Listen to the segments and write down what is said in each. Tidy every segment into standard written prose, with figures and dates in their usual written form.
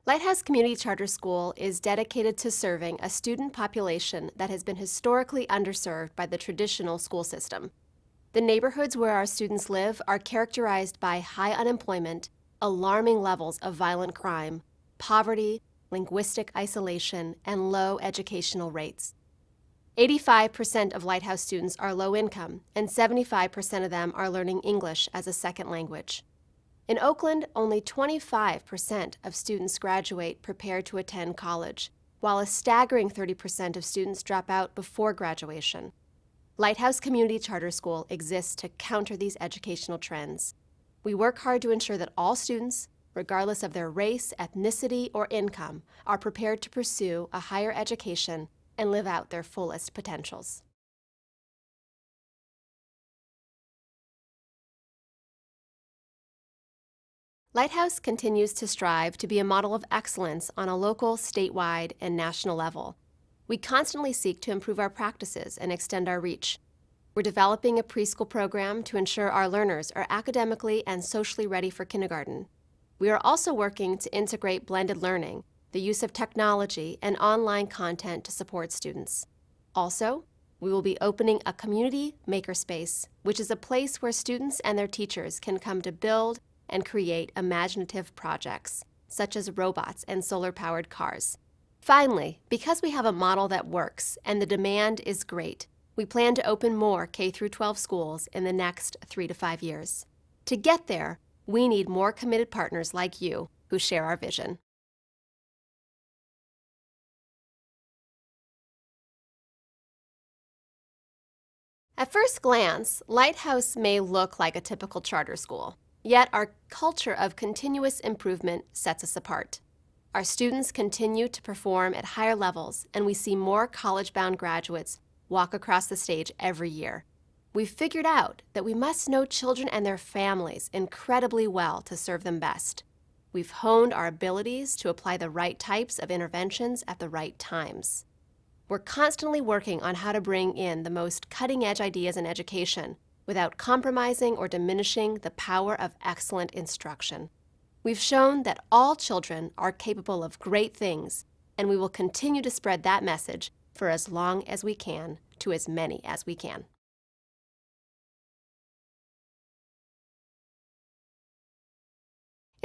Lighthouse Community Charter School is dedicated to serving a student population that has been historically underserved by the traditional school system. The neighborhoods where our students live are characterized by high unemployment, alarming levels of violent crime, poverty, linguistic isolation, and low educational rates. 85% of Lighthouse students are low income, and 75% of them are learning English as a second language. In Oakland, only 25% of students graduate prepared to attend college, while a staggering 30% of students drop out before graduation. Lighthouse Community Charter School exists to counter these educational trends. We work hard to ensure that all students, regardless of their race, ethnicity, or income, are prepared to pursue a higher education and live out their fullest potentials. Lighthouse continues to strive to be a model of excellence on a local, statewide, and national level. We constantly seek to improve our practices and extend our reach. We're developing a preschool program to ensure our learners are academically and socially ready for kindergarten. We are also working to integrate blended learning, the use of technology, and online content to support students. Also, we will be opening a community makerspace, which is a place where students and their teachers can come to build and create imaginative projects, such as robots and solar-powered cars. Finally, because we have a model that works and the demand is great, we plan to open more K-12 schools in the next 3 to 5 years. To get there, we need more committed partners like you who share our vision. At first glance, Lighthouse may look like a typical charter school. Yet our culture of continuous improvement sets us apart. Our students continue to perform at higher levels, and we see more college-bound graduates walk across the stage every year. We've figured out that we must know children and their families incredibly well to serve them best. We've honed our abilities to apply the right types of interventions at the right times. We're constantly working on how to bring in the most cutting-edge ideas in education without compromising or diminishing the power of excellent instruction. We've shown that all children are capable of great things, and we will continue to spread that message for as long as we can to as many as we can.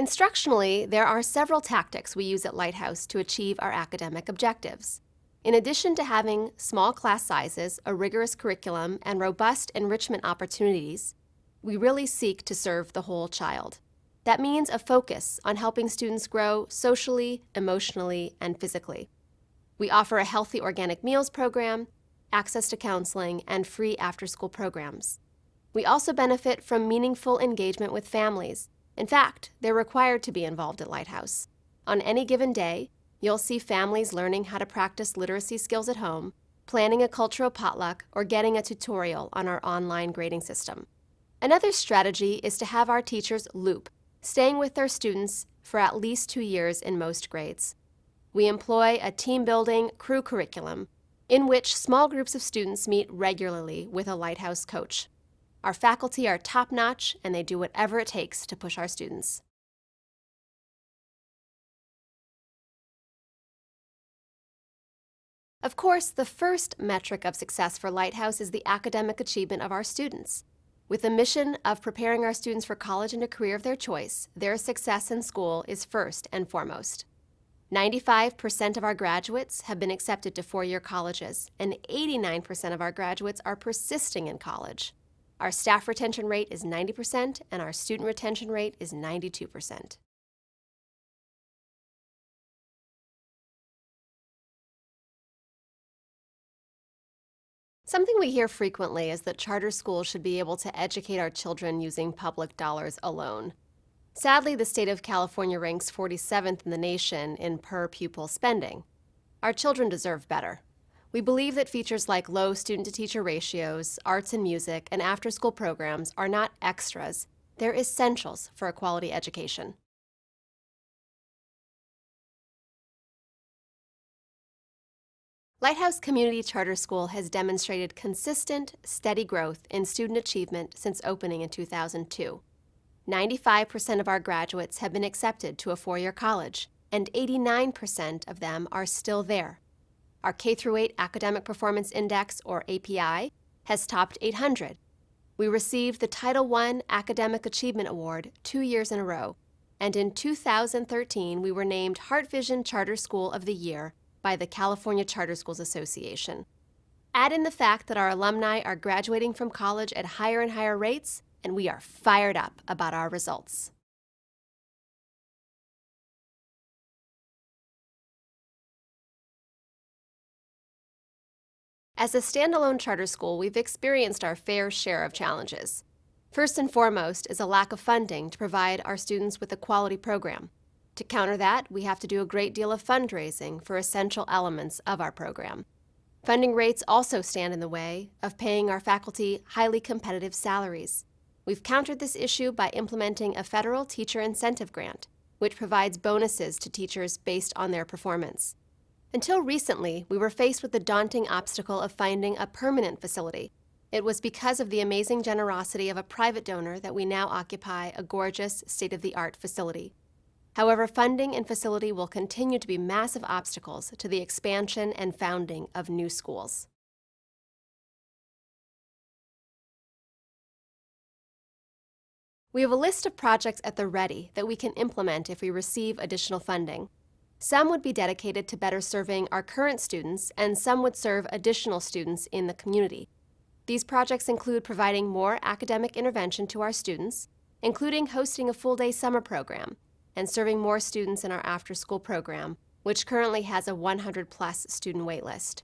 Instructionally, there are several tactics we use at Lighthouse to achieve our academic objectives. In addition to having small class sizes, a rigorous curriculum, and robust enrichment opportunities, we really seek to serve the whole child. That means a focus on helping students grow socially, emotionally, and physically. We offer a healthy organic meals program, access to counseling, and free after-school programs. We also benefit from meaningful engagement with families. In fact, they're required to be involved at Lighthouse. On any given day, you'll see families learning how to practice literacy skills at home, planning a cultural potluck, or getting a tutorial on our online grading system. Another strategy is to have our teachers loop, staying with their students for at least 2 years in most grades. We employ a team-building crew curriculum in which small groups of students meet regularly with a Lighthouse coach. Our faculty are top-notch, and they do whatever it takes to push our students. Of course, the first metric of success for Lighthouse is the academic achievement of our students. With the mission of preparing our students for college and a career of their choice, their success in school is first and foremost. 95% of our graduates have been accepted to four-year colleges, and 89% of our graduates are persisting in college. Our staff retention rate is 90%, and our student retention rate is 92%. Something we hear frequently is that charter schools should be able to educate our children using public dollars alone. Sadly, the state of California ranks 47th in the nation in per-pupil spending. Our children deserve better. We believe that features like low student-to-teacher ratios, arts and music, and after-school programs are not extras. They're essentials for a quality education. Lighthouse Community Charter School has demonstrated consistent, steady growth in student achievement since opening in 2002. 95% of our graduates have been accepted to a four-year college, and 89% of them are still there. Our K-8 Academic Performance Index, or API, has topped 800. We received the Title I Academic Achievement Award 2 years in a row, and in 2013 we were named Heart Vision Charter School of the Year by the California Charter Schools Association. Add in the fact that our alumni are graduating from college at higher and higher rates, and we are fired up about our results. As a standalone charter school, we've experienced our fair share of challenges. First and foremost is a lack of funding to provide our students with a quality program. To counter that, we have to do a great deal of fundraising for essential elements of our program. Funding rates also stand in the way of paying our faculty highly competitive salaries. We've countered this issue by implementing a federal teacher incentive grant, which provides bonuses to teachers based on their performance. Until recently, we were faced with the daunting obstacle of finding a permanent facility. It was because of the amazing generosity of a private donor that we now occupy a gorgeous, state-of-the-art facility. However, funding and facility will continue to be massive obstacles to the expansion and founding of new schools. We have a list of projects at the ready that we can implement if we receive additional funding. Some would be dedicated to better serving our current students, and some would serve additional students in the community. These projects include providing more academic intervention to our students, including hosting a full-day summer program, and serving more students in our after-school program, which currently has a 100-plus student waitlist.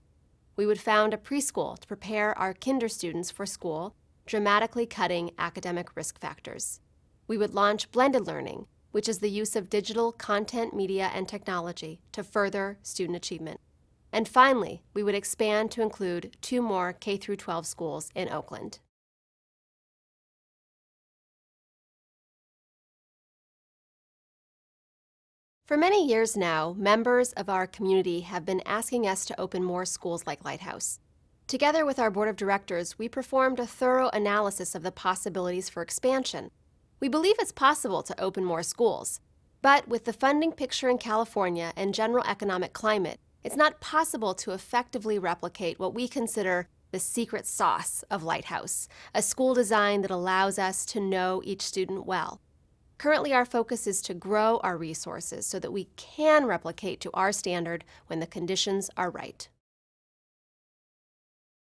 We would found a preschool to prepare our kinder students for school, dramatically cutting academic risk factors. We would launch blended learning, which is the use of digital content, media, and technology to further student achievement. And finally, we would expand to include 2 more K-12 schools in Oakland. For many years now, members of our community have been asking us to open more schools like Lighthouse. Together with our board of directors, we performed a thorough analysis of the possibilities for expansion. We believe it's possible to open more schools, but with the funding picture in California and general economic climate, it's not possible to effectively replicate what we consider the secret sauce of Lighthouse, a school design that allows us to know each student well. Currently, our focus is to grow our resources so that we can replicate to our standard when the conditions are right.